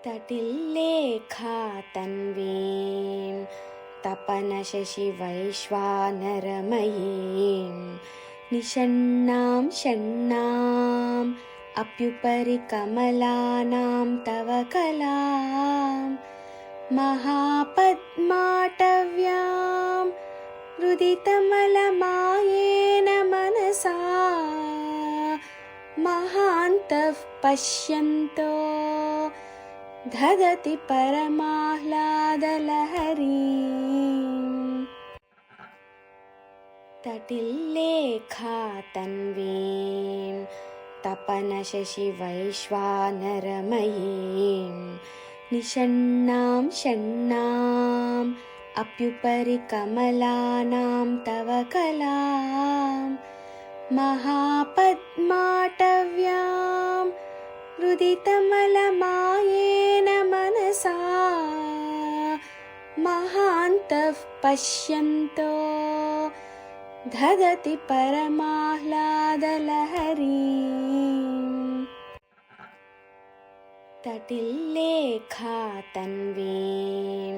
तटिल्लेखा तन्वीं तपनशशिवैश्वानरमयीं निषण्णां षण्णाम् अप्युपरि कमलानां तव कलां महापद्माटव्यां रुदितमलमायेन मनसा महान्तः पश्यन्तो दधति परमाह्लादलहरीं तटिल्लेखा तन्वीं तपनशशिवैश्वानरमयीं निषण्णां षण्णाम् अप्युपरि कमलानां तव कलां महापद्माटव्यां रुदितमलमायेन मनसा महान्तः पश्यन्तो दधति परमाह्लादलहरीं तटिल्लेखा तन्वीं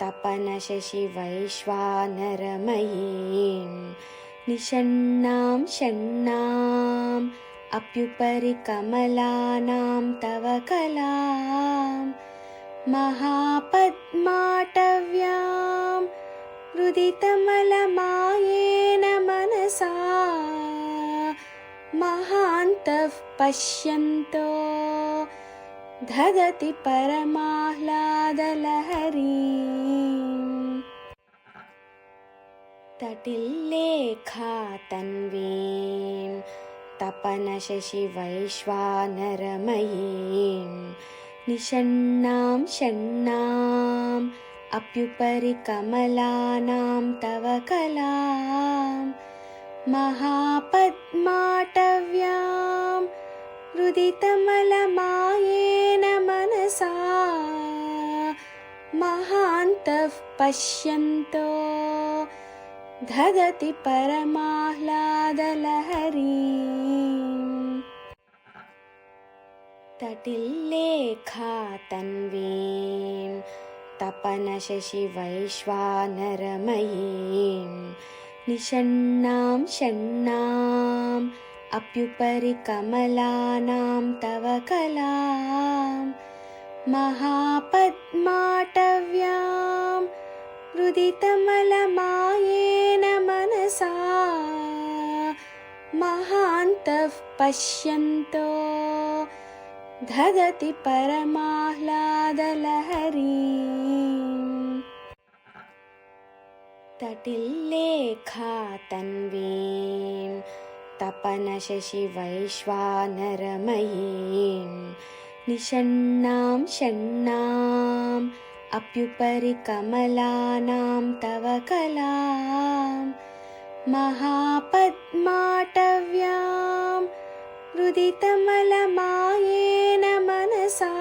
तपनशशिवैश्वानरमयीं निषण्णां षण्णाम् अप्युपरि कमलानां तव कलां महापद्माटव्यां रुदितमलमायेन मनसा महान्तः पश्यन्तो दधति परमाह्लादलहरीं तटिल्लेखा तन्वीं तपनशशिवैश्वानरमयीं निषण्णां षण्णाम् अप्युपरि कमलानां तव कलां महापद्माटव्यां रुदितमलमायेन मनसा महान्तः पश्यन्तो दधति परमाह्लादलहरीं तटिल्लेखा तन्वीं तपनशशिवैश्वानरमयीं निषण्णां षण्णाम् अप्युपरि कमलानां तव कलां महापद्माटव्यां रुदितमलमायेन मनसा महान्तः पश्यन्तो दधति परमाह्लादलहरीं तटिल्लेखा तन्वीं तपनशशिवैश्वानरमयीं निषण्णां षण्णाम् अप्युपरि कमलानां तव कलां महापद्माटव्यां रुदितमलमायेन मनसा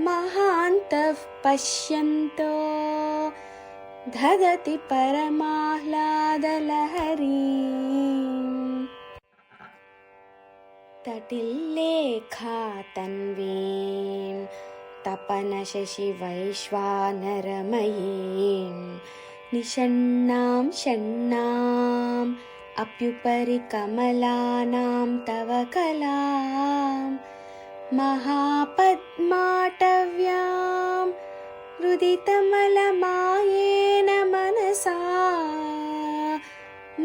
महान्तः पश्यन्तो दधति परमाह्लादलहरीं तटिल्लेखा तन्वीं तपनशशिवैश्वानरमयीं निषण्णां षण्णाम् अप्युपरि कमलानां तव कलां महापद्माटव्यां रुदितमलमायेन मनसा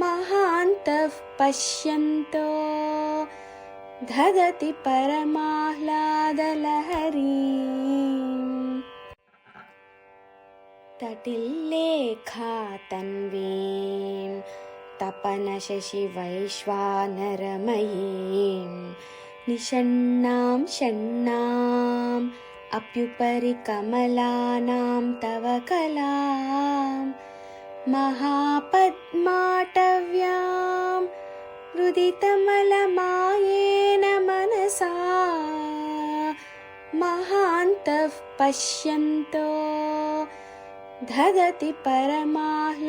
महान्तः पश्यन्तो दधति परमाह्लादलहरीं तटिल्लेखा तन्वीं तपनशशिवैश्वानरमयीं निषण्णां षण्णाम् अप्युपरि कमलानां तव कलां महापद्माटव्यां रुदितमलमायेन मनसा महान्तः पश्यन्तो दधति परमाह्लादलहरीं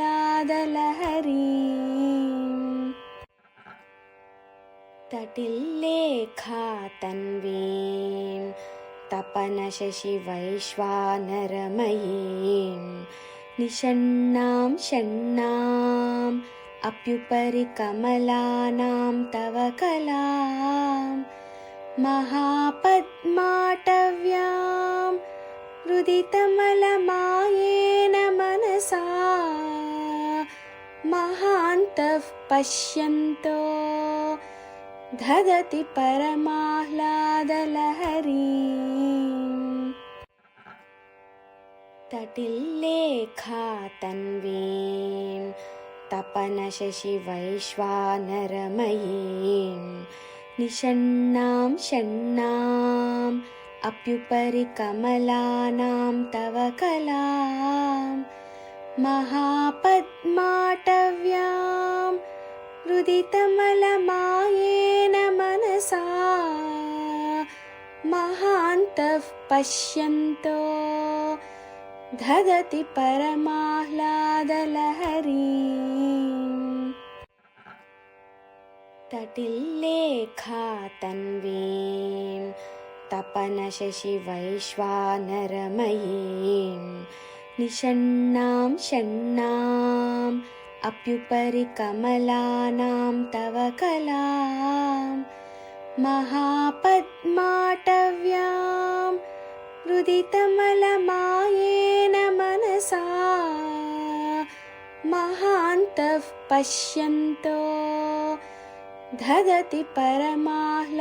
तटिल्लेखा तन्वीं तपनशशिवैश्वानरमयीं निषण्णां षण्णाम् अप्युपरि कमलानां तव कलां महापद्माटव्यां रुदितमलमायेन मनसा महान्तः पश्यन्तो दधति परमाह्लादलहरीं तटिल्लेखातन्वीं तपनशशिवैश्वानरमयीं निषण्णां षण्णाम् अप्युपरि कमलानां तव कलां महापद्माटव्यां रुदितमलमायेन मनसा महान्तः पश्यन्तो दधति परमाह्लादलहरीं तटिल्लेखातन्वीं तपनशशिवैश्वानरमयीं निषण्णां षण्णाम् अप्युपरि कमलानां तव कलां महापद्माटव्यां रुदितमलमायेन मनसा महान्तः पश्यन्तो दधति परमाह्लादलहरीं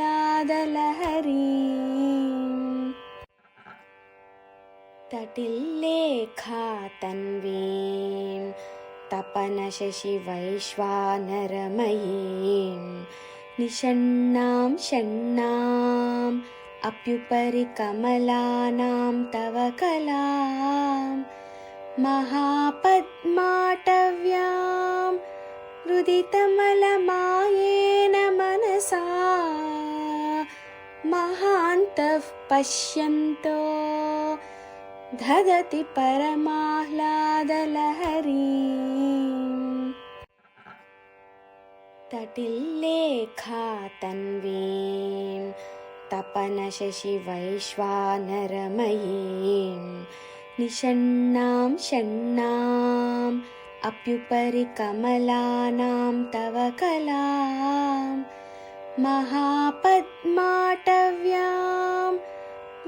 तटिल्लेखातन्वीं तपनशशिवैश्वानरमयीं निषण्णां षण्णाम् अप्युपरि कमलानां तव कलां महापद्माटव्यां रुदितमलमायेन मनसा महान्तः पश्यन्तो दधति परमाह्लादलहरीं तटिल्लेखातन्वीं तपनशशिवैश्वानरमयीं निषण्णां षण्णाम् अप्युपरि कमलानां तव कलां महापद्माटव्यां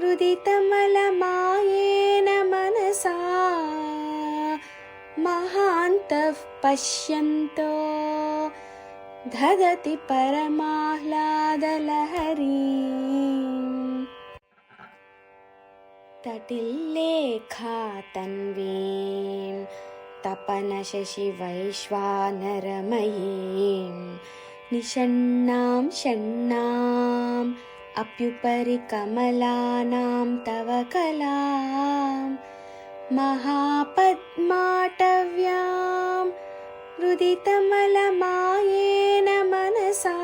रुदितमलमायेन मनसा महान्तः पश्यन्तो दधति परमाह्लादलहरीं तटिल्लेखातन्वीं तपनशशिवैश्वानरमयीं निषण्णां षण्णाम् अप्युपरि कमलानां तव कलां महापद्माटव्यां रुदितमलमायेन मनसा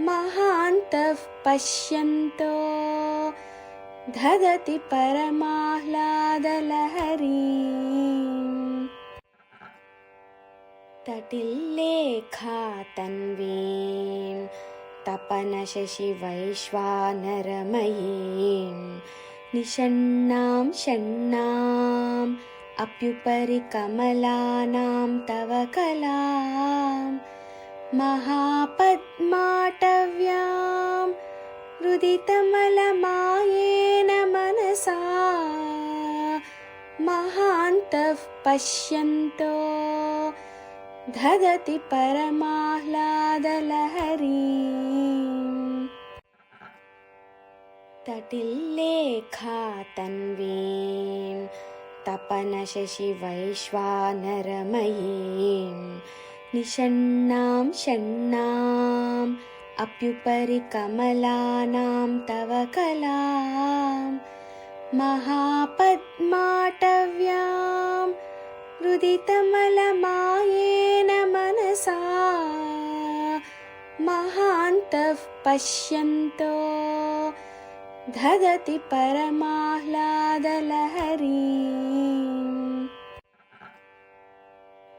महान्तः पश्यन्तो दधति परमाह्लादलहरीं तटिल्लेखातन्वीं तपनशशिवैश्वानरमयीं निषण्णां षण्णाम् अप्युपरि कमलानां तव कलां महापद्माटव्यां रुदितमलमायेन मनसा महान्तः पश्यन्तो दधति परमाह्लादलहरीं तटिल्लेखातन्वीं तपनशशिवैश्वानरमयीं निषण्णां षण्णाम् अप्युपरि कमलानां तव कलां महापद्माटव्यां रुदितमलमायेन मनसा महान्तः पश्यन्तो दधति परमाह्लादलहरीं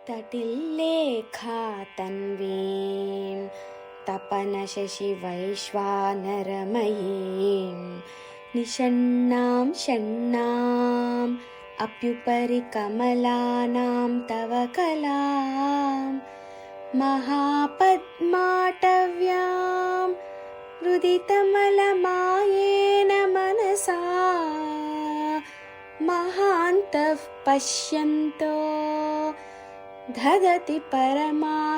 तटिल्लेखातन्वीं तपनशशिवैश्वानरमयीं निषण्णां षण्णाम् अप्युपरि कमलानां तव कलां महापद्माटव्यां रुदितमलमायेन मनसा महान्तः पश्यन्तो दधति परमाह्लादलहरीम्